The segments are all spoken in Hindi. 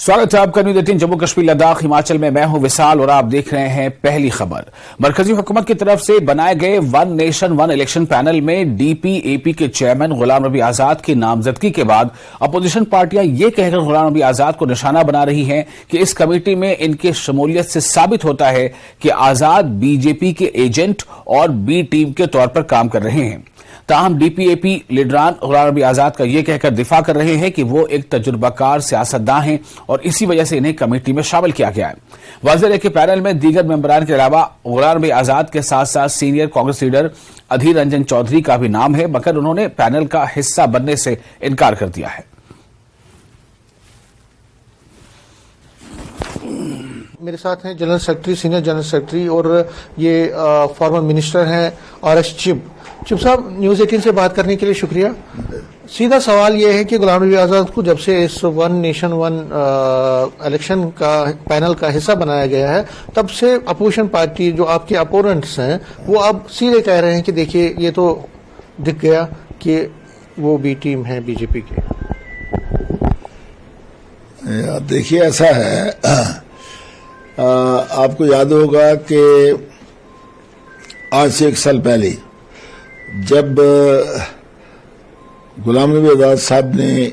स्वागत है आपका न्यूज़ 18 जम्मू कश्मीर लद्दाख हिमाचल में। मैं हूं विशाल और आप देख रहे हैं पहली खबर। मरकजी हुकूमत की तरफ से बनाए गए one nation one election panel में डीपीएपी के चेयरमैन गुलाम नबी आजाद की नामजदगी के बाद अपोजिशन पार्टियां ये कहकर गुलाम नबी आजाद को निशाना बना रही हैं कि इस कमेटी में इनकी शमूलियत से साबित होता है कि आजाद बीजेपी के एजेंट और बी टीम के तौर पर काम कर रहे हैं। ताहम डीपीएपी लीडरान गुलाम नबी आजाद का यह कहकर दिफा कर रहे हैं कि वो एक तजुर्बाकार सियासतदान हैं और इसी वजह से इन्हें कमेटी में शामिल किया गया है। वाज़ेह है कि पैनल में दीगर मेंबरान के अलावा गुलाम नबी आजाद के साथ साथ सीनियर कांग्रेस लीडर अधीर रंजन चौधरी का भी नाम है, मगर उन्होंने पैनल का हिस्सा बनने से इनकार कर दिया है। मेरे साथ हैं general secretary, senior general secretary और ये फॉर्मर मिनिस्टर हैं RS चिप साहब। न्यूज़ 18 से बात करने के लिए शुक्रिया। सीधा सवाल ये है कि गुलाम नबी आजाद को जब से इस वन नेशन वन इलेक्शन का पैनल का हिस्सा बनाया गया है, तब से अपोजिशन पार्टी जो आपके अपोनेंट्स हैं वो अब सीधे कह रहे हैं कि देखिए ये तो दिख गया कि वो बी टीम है बीजेपी की। देखिए ऐसा है, आपको याद होगा कि आज से 1 साल पहले जब गुलाम नबी आजाद साहब ने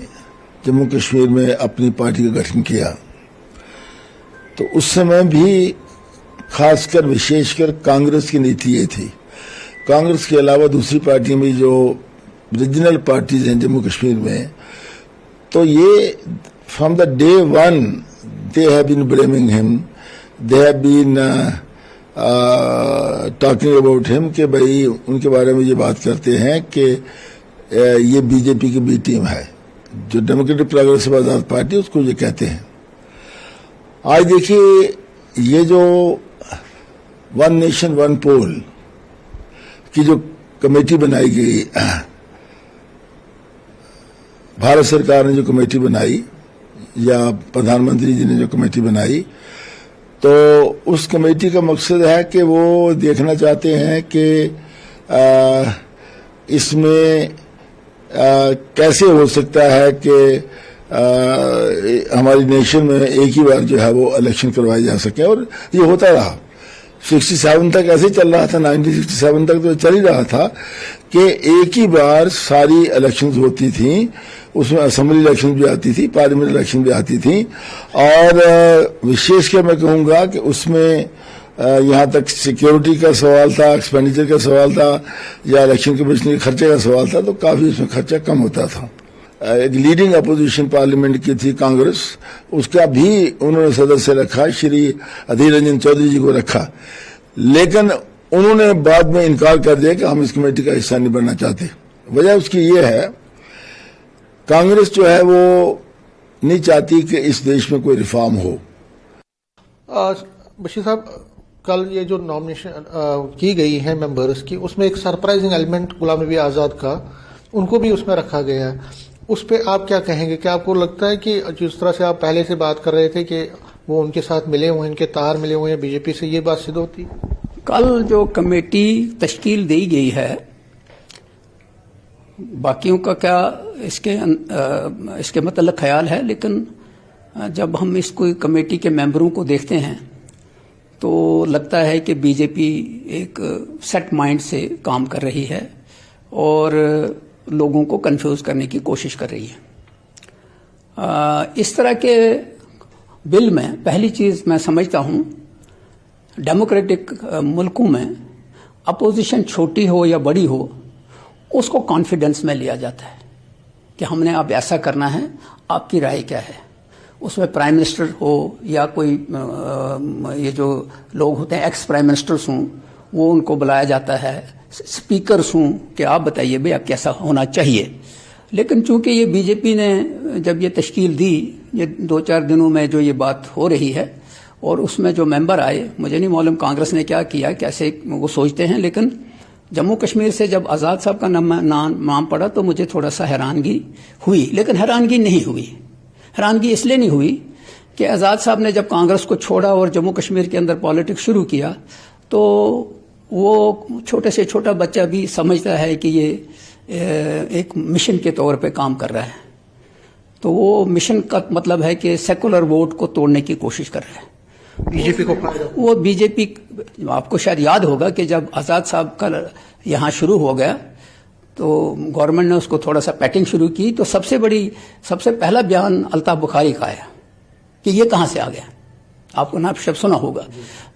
जम्मू कश्मीर में अपनी पार्टी का गठन किया, तो उस समय भी खासकर विशेषकर कांग्रेस की नीति ये थी। कांग्रेस के अलावा दूसरी पार्टी में जो रीजनल पार्टीज हैं जम्मू कश्मीर में, तो ये from the day one they have been blaming him, they have been talking about him कि भाई उनके बारे में ये बात करते हैं कि ये बीजेपी की बी टीम है। जो डेमोक्रेटिक प्रोग्रेसिव आजाद पार्टी उसको ये कहते हैं। आज देखिए ये जो वन नेशन वन पोल की जो कमेटी बनाई गई, भारत सरकार ने जो कमेटी बनाई या प्रधानमंत्री जी ने जो कमेटी बनाई, तो उस कमेटी का मकसद है कि वो देखना चाहते हैं कि इसमें कैसे हो सकता है कि हमारी नेशन में एक ही बार जो है वो इलेक्शन करवाए जा सके। और ये होता रहा, 67 तक ऐसे चल रहा था, 1967 तक तो चल ही रहा था कि एक ही बार सारी इलेक्शंस होती थी। उसमें असेंबली इलेक्शन भी आती थी, पार्लियामेंट इलेक्शन भी आती थी, और विशेषकर मैं कहूंगा कि उसमें यहाँ तक सिक्योरिटी का सवाल था, एक्सपेंडिचर का सवाल था, या इलेक्शन कमीशन के खर्चे का सवाल था, तो काफी उसमें खर्चा कम होता था। एक लीडिंग अपोजिशन पार्लियामेंट की थी कांग्रेस, उसका भी उन्होंने सदस्य रखा, श्री अधीर रंजन चौधरी जी को रखा, लेकिन उन्होंने बाद में इनकार कर दिया कि हम इस कमेटी का हिस्सा नहीं बनना चाहते। वजह उसकी ये है, कांग्रेस जो है वो नहीं चाहती कि इस देश में कोई रिफॉर्म हो। बशीर साहब, कल ये जो नॉमिनेशन की गई है मेंबर्स की, उसमें एक सरप्राइजिंग एलिमेंट गुलाम नबी आजाद का, उनको भी उसमें रखा गया है। उस पर आप क्या कहेंगे? क्या आपको लगता है कि जिस तरह से आप पहले से बात कर रहे थे कि वो उनके साथ मिले हुए, इनके तार मिले हुए हैं बीजेपी से, ये बात सिद्ध होती? कल जो कमेटी तश्कील दी गई है, बाकियों का क्या इसके मतलब ख्याल है, लेकिन जब हम इसको कमेटी के मेंबरों को देखते हैं तो लगता है कि बीजेपी एक सेट माइंड से काम कर रही है और लोगों को कंफ्यूज करने की कोशिश कर रही है। इस तरह के बिल में पहली चीज मैं समझता हूं, डेमोक्रेटिक मुल्कों में अपोजिशन छोटी हो या बड़ी हो, उसको कॉन्फिडेंस में लिया जाता है कि हमने अब ऐसा करना है, आपकी राय क्या है। उसमें प्राइम मिनिस्टर हो या कोई ये जो लोग होते हैं एक्स प्राइम मिनिस्टर्स हों, वो उनको बुलाया जाता है, स्पीकर्स हों कि आप बताइए भाई अब कैसा होना चाहिए। लेकिन चूंकि ये बीजेपी ने जब ये तश्कील दी, ये 2-4 दिनों में जो ये बात हो रही है, और उसमें जो मेंबर आए, मुझे नहीं मालूम कांग्रेस ने क्या किया, कैसे वो सोचते हैं, लेकिन जम्मू कश्मीर से जब आजाद साहब का नाम पड़ा तो मुझे थोड़ा सा हैरानगी हुई। लेकिन हैरानगी नहीं हुई, हैरानगी इसलिए नहीं हुई कि आजाद साहब ने जब कांग्रेस को छोड़ा और जम्मू कश्मीर के अंदर पॉलिटिक्स शुरू किया, तो वो छोटे से छोटा बच्चा भी समझता है कि ये एक मिशन के तौर पे काम कर रहा है। तो वो मिशन का मतलब है कि सेकुलर वोट को तोड़ने की कोशिश कर रहे हैं। बीजेपी को फायदा। वो बीजेपी, आपको शायद याद होगा कि जब आज़ाद साहब का यहाँ शुरू हो गया तो गवर्नमेंट ने उसको थोड़ा सा पैटिंग शुरू की, तो सबसे पहला बयान अल्ताफ बुखारी का आया कि ये कहाँ से आ गया। आपको नाम शब्द सुना होगा।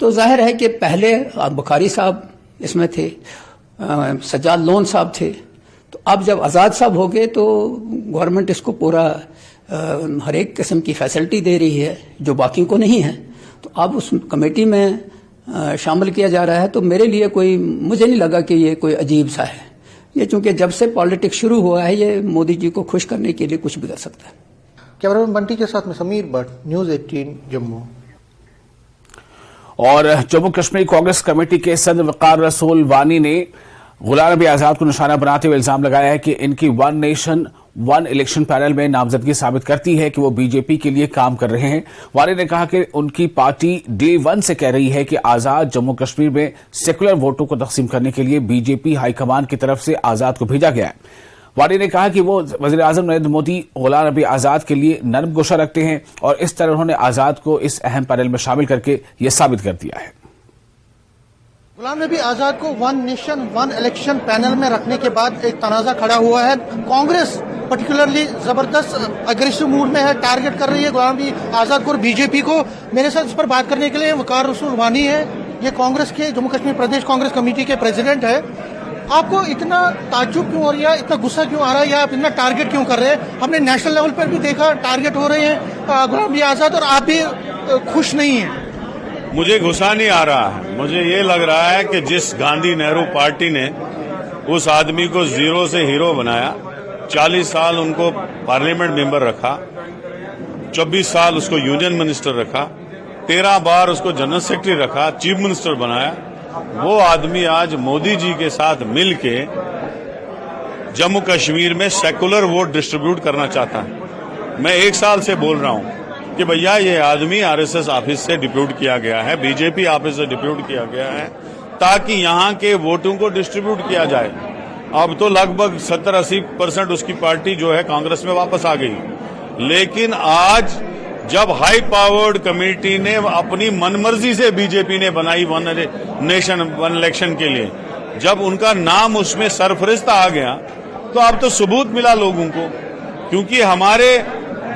तो जाहिर है कि पहले बुखारी साहब इसमें थे, सज्जाद लोन साहब थे, तो अब जब आज़ाद साहब हो गए तो गवर्नमेंट इसको पूरा हर एक किस्म की फैसिलिटी दे रही है जो बाकी को नहीं है। तो अब उस कमेटी में शामिल किया जा रहा है। तो मेरे लिए मुझे नहीं लगा कि ये कोई अजीब सा है। ये चूंकि जब से पॉलिटिक्स शुरू हुआ है, ये मोदी जी को खुश करने के लिए कुछ भी कर सकता है। कैमरामैन बंटी के साथ में समीर भट्ट, न्यूज़ 18 जम्मू। और जम्मू कश्मीर कांग्रेस कमेटी के सदर वकार रसूल वानी ने गुलाम नबी आजाद को निशाना बनाते हुए इल्जाम लगाया है कि इनकी one nation one election panel में नामजदगी साबित करती है कि वो बीजेपी के लिए काम कर रहे हैं। वानी ने कहा कि उनकी पार्टी डे वन से कह रही है कि आजाद जम्मू कश्मीर में सेकुलर वोटों को तकसीम करने के लिए बीजेपी हाईकमान की तरफ से आजाद को भेजा गया है। वानी ने कहा कि वो वजीर आजम नरेंद्र मोदी गुलाम नबी आजाद के लिए नरम गोशा रखते हैं और इस तरह उन्होंने आजाद को इस अहम पैनल में शामिल करके ये साबित कर दिया है। गुलाम नबी आजाद को one nation one election panel में रखने के बाद एक तनाजा खड़ा हुआ है। कांग्रेस पर्टिकुलरली जबरदस्त अग्रेसिव मूड में है, टारगेट कर रही है गुलाम नबी आजाद को और बीजेपी को। मेरे साथ इस पर बात करने के लिए वकार रसूल वानी है, ये कांग्रेस के जम्मू कश्मीर प्रदेश कांग्रेस कमेटी के प्रेसिडेंट है। आपको इतना ताज्जुब क्यों हो रहा है, इतना गुस्सा क्यों आ रहा है, या आप इतना टारगेट क्यों कर रहे हैं? हमने नेशनल लेवल पर भी देखा टारगेट हो रहे हैं गुलाम नबी आजाद, और आप भी खुश नहीं हैं। मुझे गुस्सा नहीं आ रहा है, मुझे ये लग रहा है कि जिस गांधी नेहरू पार्टी ने उस आदमी को जीरो से हीरो बनाया, 40 साल उनको पार्लियामेंट मेंबर रखा, 24 साल उसको यूनियन मिनिस्टर रखा, 13 बार उसको जनरल सेक्रेटरी रखा, चीफ मिनिस्टर बनाया, वो आदमी आज मोदी जी के साथ मिलके जम्मू कश्मीर में सेकुलर वोट डिस्ट्रीब्यूट करना चाहता है। मैं 1 साल से बोल रहा हूं कि भैया ये आदमी आरएसएस ऑफिस से डिप्यूट किया गया है, बीजेपी ऑफिस से डिप्यूट किया गया है ताकि यहां के वोटों को डिस्ट्रीब्यूट किया जाए। अब तो लगभग 70-80% उसकी पार्टी जो है कांग्रेस में वापस आ गई। लेकिन आज जब हाई पावर्ड कमेटी ने अपनी मनमर्जी से बीजेपी ने बनाई वन नेशन वन इलेक्शन के लिए, जब उनका नाम उसमें सरफरिस्त आ गया तो अब तो सबूत मिला लोगों को, क्योंकि हमारे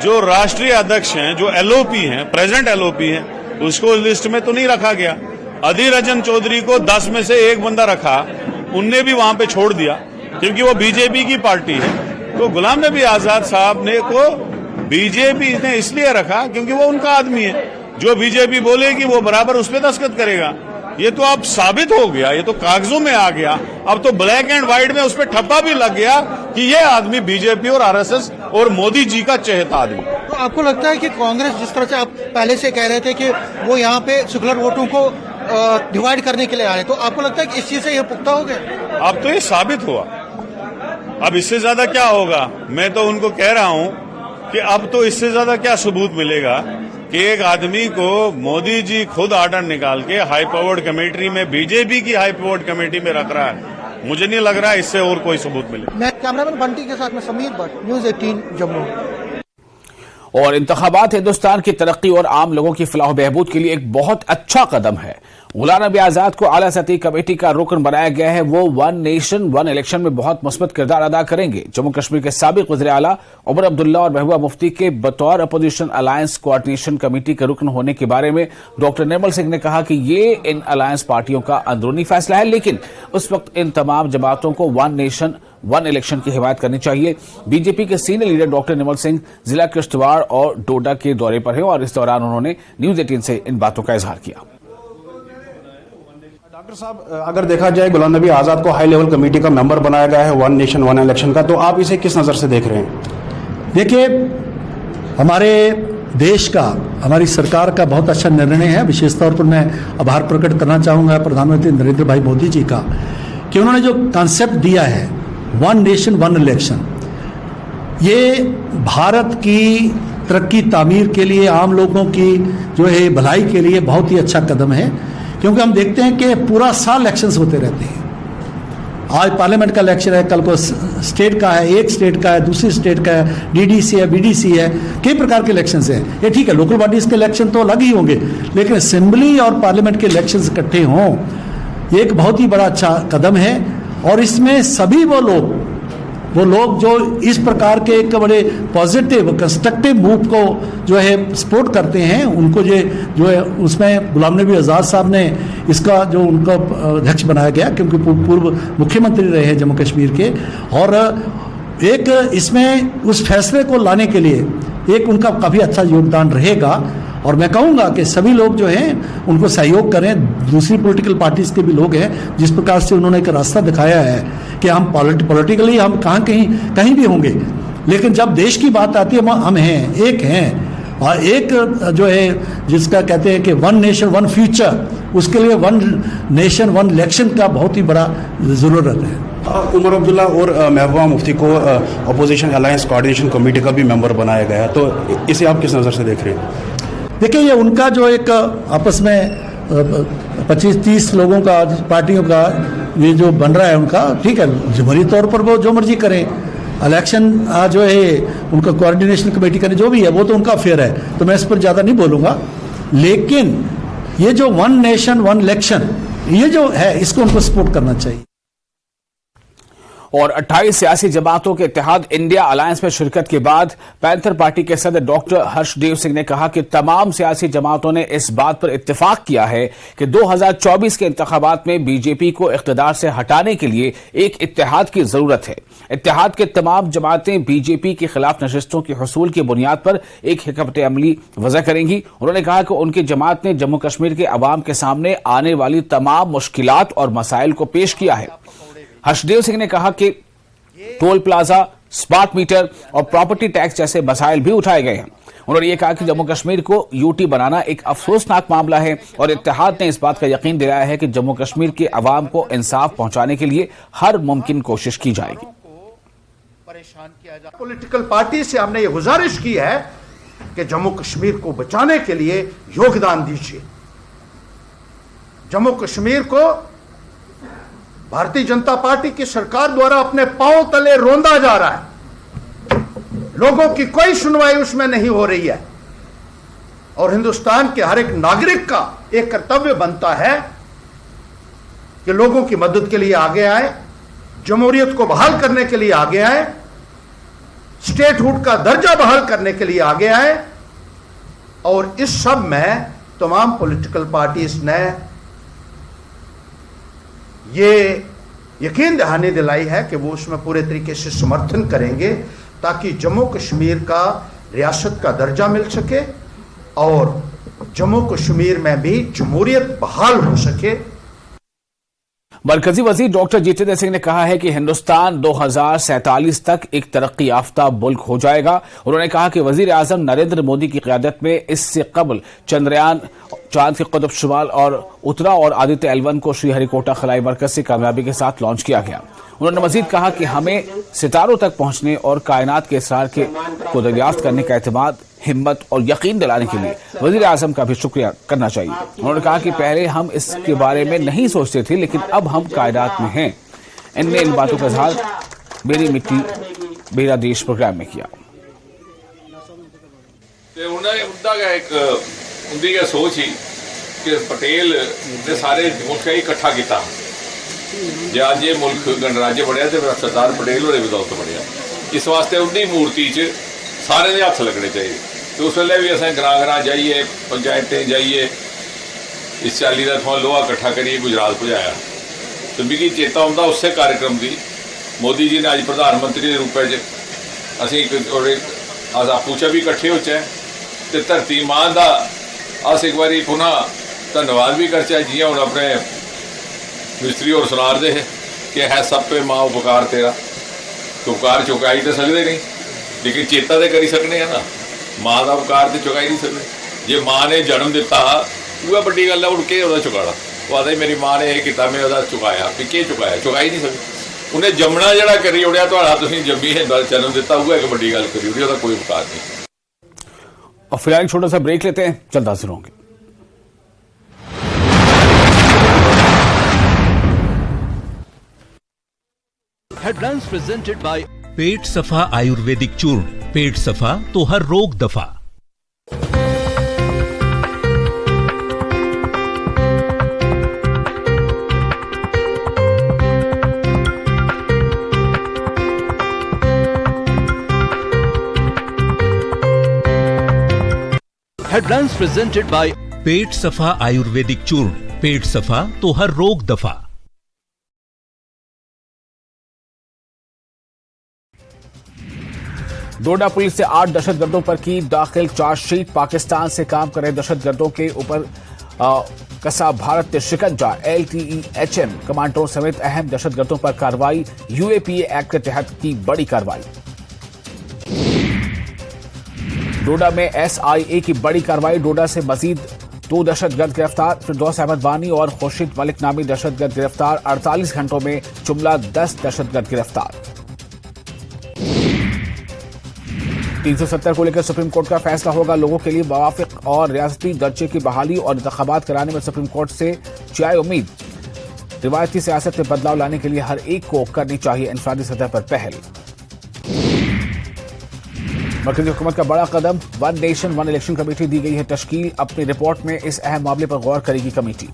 जो राष्ट्रीय अध्यक्ष हैं, जो एलओपी हैं, प्रेजेंट एलओपी हैं, उसको लिस्ट में तो नहीं रखा गया। अधीर रंजन चौधरी को 10 में से 1 बंदा रखा, उनने भी वहां पे छोड़ दिया क्योंकि वो बीजेपी की पार्टी है। तो गुलाम नबी आजाद साहब ने को बीजेपी ने इसलिए रखा क्योंकि वो उनका आदमी है, जो बीजेपी बोलेगी वो बराबर उस पर दस्तखत करेगा। ये तो अब साबित हो गया, ये तो कागजों में आ गया, अब तो ब्लैक एंड व्हाइट में उस पर ठप्पा भी लग गया कि ये आदमी बीजेपी और आरएसएस और मोदी जी का चहेता आदमी। तो आपको लगता है कि कांग्रेस जिस तरह से आप पहले से कह रहे थे कि वो यहाँ पे सेकुलर वोटों को डिवाइड करने के लिए आए, तो आपको लगता है कि इस चीज से ये पुख्ता हो गया? अब तो ये साबित हुआ, अब इससे ज्यादा क्या होगा? मैं तो उनको कह रहा हूं कि अब तो इससे ज्यादा क्या सबूत मिलेगा कि एक आदमी को मोदी जी खुद ऑर्डर निकाल के हाई पावर्ड कमेटी में, बीजेपी की हाई पावर्ड कमेटी में रख रहा है। मुझे नहीं लग रहा है इससे और कोई सबूत मिले। मैं कैमरामैन बंटी के साथ में समीर भट्ट, न्यूज़ 18 जम्मू। और इंतखाबात हिंदुस्तान की तरक्की और आम लोगों की फलाह बहबूद के लिए एक बहुत अच्छा कदम है। गुलाम नबी आजाद को आला सतही कमेटी का रुकन बनाया गया है। वो वन नेशन वन इलेक्शन में बहुत मुस्बत किरदार अदा करेंगे। जम्मू कश्मीर के साबिक वज़ीर आला उमर अब्दुल्ला और महबूबा मुफ्ती के बतौर अपोजिशन अलायंस कोऑर्डिनेशन कमेटी के रुकन होने के बारे में डॉक्टर निर्मल सिंह ने कहा कि ये इन अलायंस पार्टियों का अंदरूनी फैसला है, लेकिन उस वक्त इन तमाम जमातों को वन नेशन वन इलेक्शन की हिमायत करनी चाहिए। बीजेपी के senior leader doctor Nirmal Singh जिला किश्तवाड़ और डोडा के दौरे पर हैं और इस दौरान उन्होंने न्यूज 18 से इन बातों का इजहार किया। डॉक्टर साहब, अगर देखा जाए गुलाम नबी आजाद को हाई लेवल कमेटी का मेंबर बनाया गया है वन नेशन वन इलेक्शन का, तो आप इसे किस नजर से देख रहे हैं? देखिए, हमारे देश का, हमारी सरकार का बहुत अच्छा निर्णय है। विशेष तौर पर मैं आभार प्रकट करना चाहूँगा प्रधानमंत्री नरेंद्र भाई मोदी जी का, कि उन्होंने जो कॉन्सेप्ट दिया है वन नेशन वन इलेक्शन, ये भारत की तरक्की तामीर के लिए, आम लोगों की जो है भलाई के लिए बहुत ही अच्छा कदम है। क्योंकि हम देखते हैं कि पूरा साल इलेक्शंस होते रहते हैं आज पार्लियामेंट का इलेक्शन है, कल को स्टेट का है, एक स्टेट का है, दूसरी स्टेट का है, डीडीसी है, बीडीसी है, कई प्रकार के इलेक्शन हैं। ये ठीक है, लोकल बॉडीज के इलेक्शन तो अलग ही होंगे, लेकिन असेंबली और पार्लियामेंट के इलेक्शन इकट्ठे हों, ये एक बहुत ही बड़ा अच्छा कदम है। और इसमें सभी वो लोग जो इस प्रकार के एक बड़े पॉजिटिव कंस्ट्रक्टिव मूव को जो है सपोर्ट करते हैं, उनको जो है उसमें गुलाम नबी आज़ाद साहब ने इसका जो उनका अध्यक्ष बनाया गया, क्योंकि पूर्व मुख्यमंत्री रहे हैं जम्मू कश्मीर के, और एक इसमें उस फैसले को लाने के लिए एक उनका काफ़ी अच्छा योगदान रहेगा। और मैं कहूँगा कि सभी लोग जो हैं उनको सहयोग करें, दूसरी पॉलिटिकल पार्टीज के भी लोग हैं, जिस प्रकार से उन्होंने एक रास्ता दिखाया है कि हम पॉलिटिकली हम कहीं भी होंगे, लेकिन जब देश की बात आती है हम हैं, एक हैं, और एक जो है जिसका कहते हैं कि वन नेशन वन फ्यूचर, उसके लिए वन नेशन वन इलेक्शन का बहुत ही बड़ा ज़रूरत है। उमर अब्दुल्ला और महबूबा मुफ्ती को अपोजिशन अलायंस कोऑर्डिनेशन कमेटी का भी मेंबर बनाया गया है, तो इसे आप किस नज़र से देख रहे हैं? देखिए, ये उनका जो एक आपस में 25-30 लोगों का पार्टियों का ये जो बन रहा है उनका, ठीक है, जमहूरी तौर पर वो जो मर्जी करें, इलेक्शन जो है उनका कोऑर्डिनेशन कमेटी का जो भी है वो तो उनका अफेयर है, तो मैं इस पर ज़्यादा नहीं बोलूँगा। लेकिन ये जो वन नेशन वन इलेक्शन ये जो है, इसको उनको सपोर्ट करना चाहिए। और 28 सियासी जमातों के इत्तेहाद इंडिया अलायंस में शिरकत के बाद पैंथर पार्टी के सदर डॉक्टर हर्षदेव सिंह ने कहा कि तमाम सियासी जमातों ने इस बात पर इत्तेफाक किया है कि 2024 के इंतखाबात में बीजेपी को इख्तिदार से हटाने के लिए एक इत्तेहाद की जरूरत है। इत्तेहाद के तमाम जमातें बीजेपी के खिलाफ नशिस्तों के हसूल की बुनियाद पर एक हिकमत अमली वज़ा करेंगी। उन्होंने कहा कि उनकी जमात ने जम्मू कश्मीर के अवाम के सामने आने वाली तमाम मुश्किलात और मसाइल को पेश किया है। हर्षदेव सिंह ने कहा कि टोल प्लाजा, स्मार्ट मीटर और प्रॉपर्टी टैक्स जैसे मसाइल भी उठाए गए हैं। उन्होंने ये कहा कि जम्मू कश्मीर को यूटी बनाना एक अफसोसनाक मामला है और इत्तेहाद ने इस बात का यकीन दिलाया है कि जम्मू कश्मीर के अवाम को इंसाफ पहुंचाने के लिए हर मुमकिन कोशिश की जाएगी। पॉलिटिकल पार्टी से हमने ये गुजारिश की है कि जम्मू कश्मीर को बचाने के लिए योगदान दीजिए। जम्मू कश्मीर को भारतीय जनता पार्टी की सरकार द्वारा अपने पांव तले रौंदा जा रहा है, लोगों की कोई सुनवाई उसमें नहीं हो रही है, और हिंदुस्तान के हर एक नागरिक का एक कर्तव्य बनता है कि लोगों की मदद के लिए आगे आए, जमहूरियत को बहाल करने के लिए आगे आए, स्टेटहुड का दर्जा बहाल करने के लिए आगे आए। और इस सब में तमाम पॉलिटिकल पार्टीज ने ये यकीन दहानी दिलाई है कि वो उसमें पूरे तरीके से समर्थन करेंगे ताकि जम्मू कश्मीर का रियासत का दर्जा मिल सके और जम्मू कश्मीर में भी जमहूरियत बहाल हो सके। मरकजी वजीर डॉक्टर जितेंद्र सिंह ने कहा है कि हिंदुस्तान 2047 तक एक तरक्की याफ्ता मुल्क हो जाएगा। उन्होंने कहा कि वजीर आजम नरेंद्र मोदी की क़यादत में इससे कबल चंद्रयान चांद के क़ुतब शुमाल और उत्तरा और आदित्य L1 को श्रीहरिकोटा खलाई मरकज से कामयाबी के साथ लॉन्च किया गया। उन्होंने मजीद कहा कि हमें सितारों तक पहुंचने और कायनात के इसरार को दरियाफ्त करने का एतमाद, हिम्मत और यकीन दिलाने के लिए वजीर आजम का भी शुक्रिया करना चाहिए। उन्होंने कहा कि पहले हम इसके बारे में नहीं सोचते थे, लेकिन अब हम कायनात में हैं। इनने इन बातों का इजहार मेरी मिट्टी मेरा देश प्रोग्राम में किया। उनकी यह सोच ही कि पटेल ने सारे मुल्क का इकट्ठा किया। जे अज ये मुल्क गणराज्य बढ़िया तो फिर सरदार पटेल होरे बदौलत बढ़िया। इस वास्ते उनकी मूर्ति च सारे के हथ लगने चाहिए। तो उस वेले भी असें ग्रां ग्रां जाइए, पंचायतें जाइए, इस चाली का थोड़ा लोहा इकट्ठा करिए गुजरात पहुँचाया। तो मिगी चेता आता उस कार्यक्रम की मोदी जी ने अज प्रधानमंत्री के रूप में आपूं च भी इकट्ठे होचे तो धरती मां का अस एक बार पुनः धन्यवाद भी करचे। जी हम अपने मिस्त्री और सुनार दे कि है सब पे माँ उपकार तेरा, तो उपकार चुकाई तो सकते नहीं, लेकिन चेता तो करी सकने हैं ना। माँ का उपकार तो चुका ही नहीं सकते। जे माँ ने जन्म दिता वह बड़ी गल है, उड़ के चुकाना। वो आता मेरी माँ ने यह किया, मैं वह चुकाया, भी के चुकाया, चुका ही नहीं सकते। उन्हें जमना जरा करी उड़िया तुम जमी जन्म दिता वह एक बड़ी गल करी उड़ी, कोई उपकार नहीं। और फिलहाल छोटा सा ब्रेक लेते हैं, जल्द हाजिर होंगे। हेडलाइंस प्रेजेंटेड बाय पेट सफा आयुर्वेदिक चूर्ण। पेट सफा तो हर रोग दफा। हेडलाइंस प्रेजेंटेड बाय पेट सफा आयुर्वेदिक चूर्ण। पेट सफा तो हर रोग दफा। डोडा पुलिस से 8 दहशतगर्दों पर की दाखिल चार्जशीट। पाकिस्तान से काम कर रहे दहशतगर्दों के ऊपर कसा भारत ने शिकंजा। LTE-HM कमांडरों समेत अहम दहशतगर्दों पर कार्रवाई। UAPA एक्ट के तहत की बड़ी कार्रवाई। डोडा में SIA की बड़ी कार्रवाई। डोडा से मजीद 2 दहशतगर्द गिरफ्तार। फिरदौस अहमद वानी और खुर्शीद मलिक नामी दहशतगर्द गिरफ्तार। 48 घंटों में जुमला 10 दहशतगर्द गिरफ्तार। 370 को लेकर सुप्रीम कोर्ट का फैसला होगा। लोगों के लिए मुवाफिक और रियासती दर्जे की बहाली और इंतखाबात कराने में सुप्रीम कोर्ट से चाहे उम्मीद। रिवायती सियासत में बदलाव लाने के लिए हर एक को करनी चाहिए इंफरादी सतह पर पहल। मरकजी हुकूमत का बड़ा कदम। 1 नेशन 1 इलेक्शन कमेटी दी गई है तश्कील। अपनी रिपोर्ट में इस अहम मामले पर गौर करेगी कमेटी।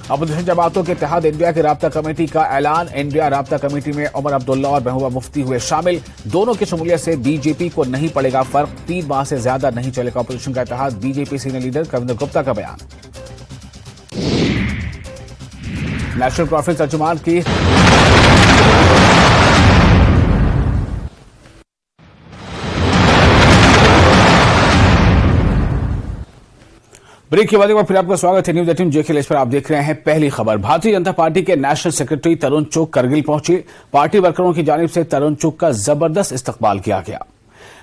अपोजिशन जमातों के इत्तेहाद इंडिया की राब्ता कमेटी का ऐलान। इंडिया राब्ता कमेटी में उमर अब्दुल्ला और महबूबा मुफ्ती हुए शामिल। दोनों की शमूलियत से बीजेपी को नहीं पड़ेगा फर्क। 3 माह से ज्यादा नहीं चलेगा अपोजिशन का इत्तेहाद। BJP senior leader Kavinder Gupta का बयान। नेशनल प्रॉफिट तर्जुमान की ब्रेक के बाद एक बार फिर आपका स्वागत है न्यूज 18 जेके पर। आप देख रहे हैं पहली खबर। भारतीय जनता पार्टी के नेशनल सेक्रेटरी तरुण चुग करगिल पहुंचे। पार्टी वर्करों की जानिब से तरुण चुग का जबरदस्त इस्तकबाल किया गया।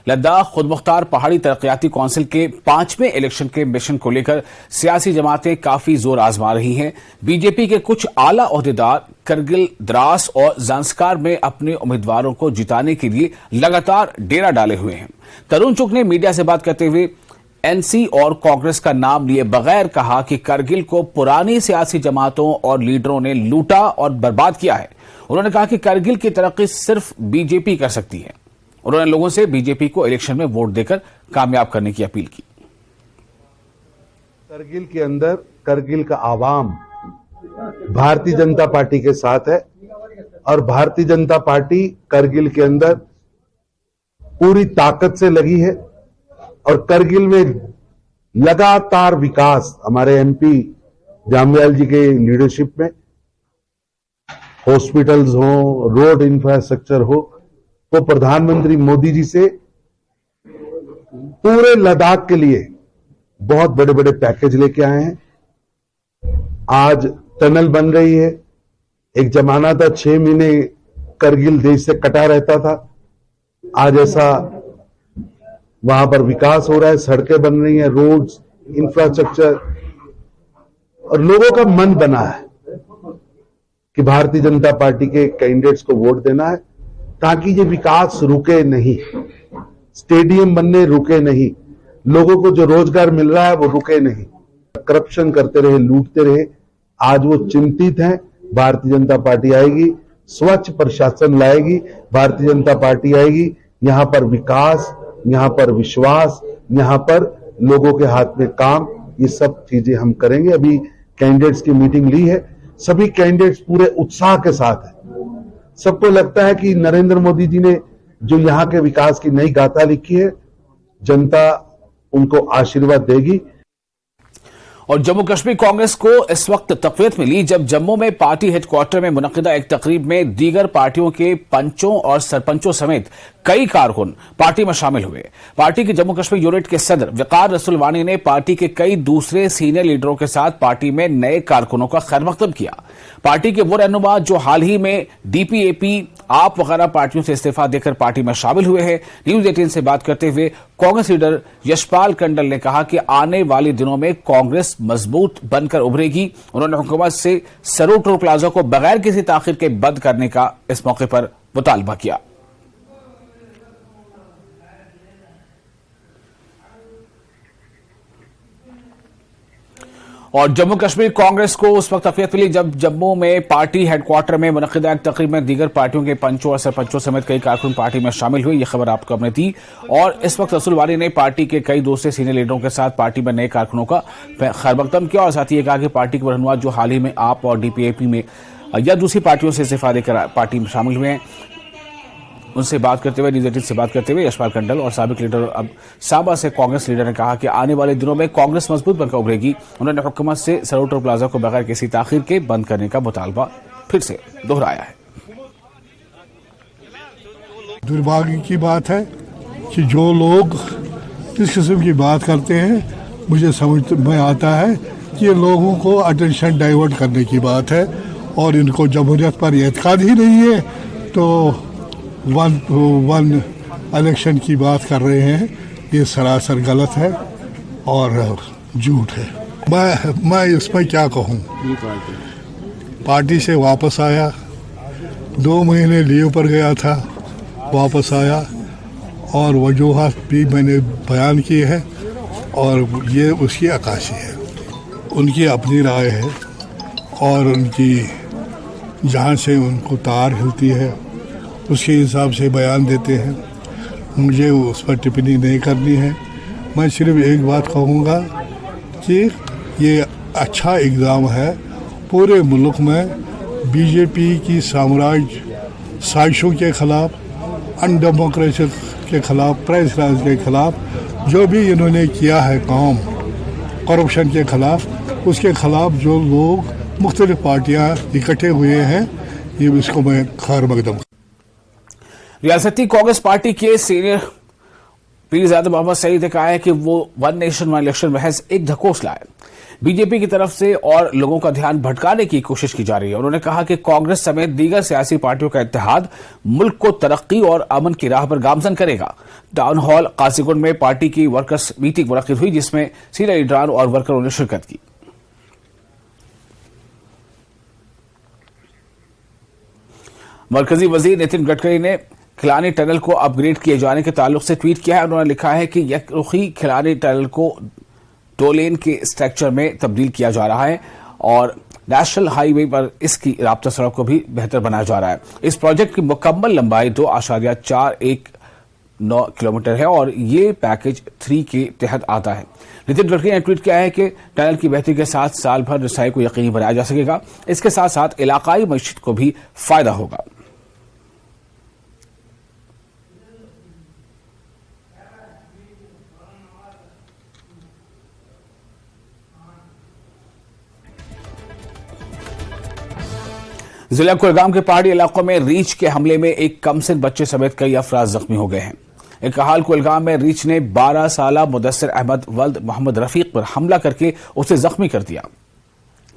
लद्दाख खुद मुख्तार पहाड़ी तरक्याती काउंसिल के 5वें इलेक्शन के मिशन को लेकर सियासी जमातें काफी जोर आजमा रही हैं। बीजेपी के कुछ आला ओहदेदार करगिल, द्रास और ज़ांस्कार में अपने उम्मीदवारों को जिताने के लिए लगातार डेरा डाले हुए हैं। तरुण चुग ने मीडिया से बात करते हुए NC और कांग्रेस का नाम लिए बगैर कहा कि करगिल को पुरानी सियासी जमातों और लीडरों ने लूटा और बर्बाद किया है। उन्होंने कहा कि करगिल की तरक्की सिर्फ बीजेपी कर सकती है। उन्होंने लोगों से बीजेपी को इलेक्शन में वोट देकर कामयाब करने की अपील की। करगिल के अंदर करगिल का आवाम भारतीय जनता पार्टी के साथ है और भारतीय जनता पार्टी करगिल के अंदर पूरी ताकत से लगी है और करगिल में लगातार विकास हमारे MP जामवाल जी के लीडरशिप में, हॉस्पिटल्स हो, रोड इंफ्रास्ट्रक्चर हो, तो प्रधानमंत्री मोदी जी से पूरे लद्दाख के लिए बहुत बड़े बड़े पैकेज लेके आए हैं। आज टनल बन रही है। एक जमाना था 6 महीने करगिल देश से कटा रहता था। आज ऐसा वहां पर विकास हो रहा है, सड़कें बन रही हैं, रोड्स, इंफ्रास्ट्रक्चर, और लोगों का मन बना है कि भारतीय जनता पार्टी के कैंडिडेट्स को वोट देना है ताकि ये विकास रुके नहीं, स्टेडियम बनने रुके नहीं, लोगों को जो रोजगार मिल रहा है वो रुके नहीं। करप्शन करते रहे, लूटते रहे, आज वो चिंतित हैं। भारतीय जनता पार्टी आएगी, स्वच्छ प्रशासन लाएगी, भारतीय जनता पार्टी आएगी, यहां पर विकास, यहां पर विश्वास, यहां पर लोगों के हाथ में काम, ये सब चीजें हम करेंगे। अभी कैंडिडेट्स की मीटिंग ली है, सभी कैंडिडेट्स पूरे उत्साह के साथ हैं। सबको लगता है कि नरेंद्र मोदी जी ने जो यहां के विकास की नई गाथा लिखी है, जनता उनको आशीर्वाद देगी। और जम्मू कश्मीर कांग्रेस को इस वक्त तकवीत मिली जब जम्मू में पार्टी हेडक्वार्टर में मुनक्किदा एक तकरीब में दीगर पार्टियों के पंचों और सरपंचों समेत कई कारकुन पार्टी में शामिल हुए। पार्टी की जम्मू कश्मीर यूनिट के सदर वकार रसूलवानी ने पार्टी के कई दूसरे सीनियर लीडरों के साथ पार्टी में नए कारकुनों का खैरमकदम किया। पार्टी के वो रहनुमा जो हाल ही में DPAP, आप वगैरह पार्टियों से इस्तीफा देकर पार्टी में शामिल हुए हैं। न्यूज 18 से बात करते हुए कांग्रेस लीडर यशपाल कंडल ने कहा कि आने वाले दिनों में कांग्रेस मजबूत बनकर उभरेगी। उन्होंने हुकूमत से सरू टोल प्लाजा को बगैर किसी ताखिर के बंद करने का इस मौके पर मुतालबा किया। और जम्मू कश्मीर कांग्रेस को उस वक्त तकलीफ मिली जब जम्मू में पार्टी हेडक्वार्टर में मुनक़िदा एक तकरीब में दीगर पार्टियों के पंचों और सरपंचों समेत कई कारकुन पार्टी में शामिल हुए। यह खबर आपको हमने दी। और इस वक्त रसूल वानी ने पार्टी के कई दूसरे सीनियर लीडरों के साथ पार्टी में नए कारकुनों का खैरमकदम किया और साथ ही कहा कि पार्टी के रहनुमा जो हाल ही में आप और DPAP में या दूसरी पार्टियों से इस्तीफा देकर पार्टी में शामिल हुए हैं, उनसे बात करते हुए न्यूज़ 18 से बात करते हुए यशपाल कंडल और साबिक लीडर अब साबा से कांग्रेस लीडर ने कहा कि आने वाले दिनों में कांग्रेस मजबूत बनकर उभरेगी। उन्होंने हुकूमत से सरोटर प्लाजा को बगैर किसी ताखीर के बंद करने का मुतालबा फिर से दोहराया है। दुर्भाग्य की बात है कि जो लोग इस किस्म की बात करते हैं, मुझे समझ में आता है कि ये लोगों को अटेंशन डाइवर्ट करने की बात है और इनको जमहूरियत पर एतकाद ही नहीं है, तो वन इलेक्शन की बात कर रहे हैं। ये सरासर गलत है और झूठ है। मैं इसमें क्या कहूँ, पार्टी से वापस आया, 2 महीने लीव पर गया था, वापस आया और वजूहात भी मैंने बयान की है और ये उसकी अक्कासी है। उनकी अपनी राय है और उनकी जहाँ से उनको तार हिलती है उसके हिसाब से बयान देते हैं। मुझे उस पर टिप्पणी नहीं करनी है। मैं सिर्फ एक बात कहूँगा कि ये अच्छा इक़दाम है पूरे मुल्क में बीजेपी की साम्राज्य साजिशों के ख़िलाफ़, अनडेमोक्रेसी के ख़िलाफ़, प्रेस राज के ख़िलाफ़ जो भी इन्होंने किया है काम करप्शन के ख़िलाफ़, उसके ख़िलाफ़ जो लोग मुख्तलिफ पार्टियाँ इकट्ठे हुए हैं, ये इसको मैं खैर मकदम। रियासती कांग्रेस पार्टी के सीनियर पीरज़ादा मोहम्मद सईद ने कहा है कि वो वन नेशन वन इलेक्शन महज एक ढकोसला है। बीजेपी की तरफ से और लोगों का ध्यान भटकाने की कोशिश की जा रही है। उन्होंने कहा कि कांग्रेस समेत दीगर सियासी पार्टियों का इत्तेहाद मुल्क को तरक्की और अमन की राह पर गामजन करेगा। टाउन हॉल काजीगुंड में पार्टी की वर्कर्स मीटिंग मुनक्किद हुई जिसमें सीनियर लीडरान और वर्करों ने शिरकत की। मरकजी वजीर नितिन गडकरी ने खिलानी टनल को अपग्रेड किए जाने के ताल्लुक से ट्वीट किया है। उन्होंने लिखा है कि यकरुखी खिलानी टनल को 2 लेन के स्ट्रक्चर में तब्दील किया जा रहा है और नेशनल हाईवे पर इसकी राब्ता सड़क को भी बेहतर बनाया जा रहा है। इस प्रोजेक्ट की मुकम्मल लंबाई 2.419 किलोमीटर है और ये पैकेज 3 के तहत आता है। नितिन गडकरी ने ट्वीट किया है कि टनल की बेहतरी के साथ साल भर रसाई को यकीनी बनाया जा सकेगा। इसके साथ साथ इलाकाई मईशत को भी फायदा होगा। जिला कुलगाम के पहाड़ी इलाकों में रीछ के हमले में एक कमसिन बच्चे समेत कई अफराद जख्मी हो गए हैं। एक हाल कुलगाम में रीछ ने 12 साला मुदस्सिर अहमद वल्द मोहम्मद रफीक पर हमला करके उसे जख्मी कर दिया।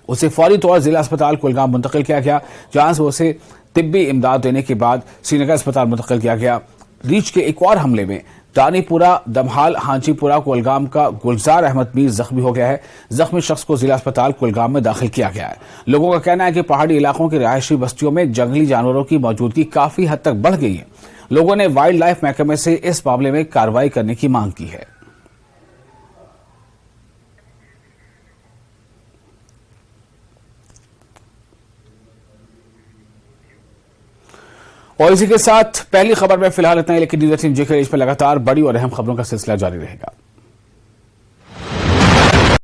उसे फौरी तौर जिला अस्पताल कुलगाम मुंतकिल किया गया, जहां से उसे तिब्बी इमदाद देने के बाद श्रीनगर अस्पताल मुंतकिल किया गया। रीछ के एक और हमले में दानीपुरा, दमहाल, हांचीपुरा, कुलगाम का गुलजार अहमद मीर जख्मी हो गया है। जख्मी शख्स को जिला अस्पताल कुलगाम में दाखिल किया गया है। लोगों का कहना है कि पहाड़ी इलाकों की रिहायशी बस्तियों में जंगली जानवरों की मौजूदगी काफी हद तक बढ़ गई है। लोगों ने वाइल्ड लाइफ महकमे से इस मामले में कार्रवाई करने की मांग की है। और इसी के साथ पहली खबर में फिलहाल इतना ही, लेकिन न्यूज़ 18 JK पर लगातार बड़ी और अहम खबरों का सिलसिला जारी रहेगा।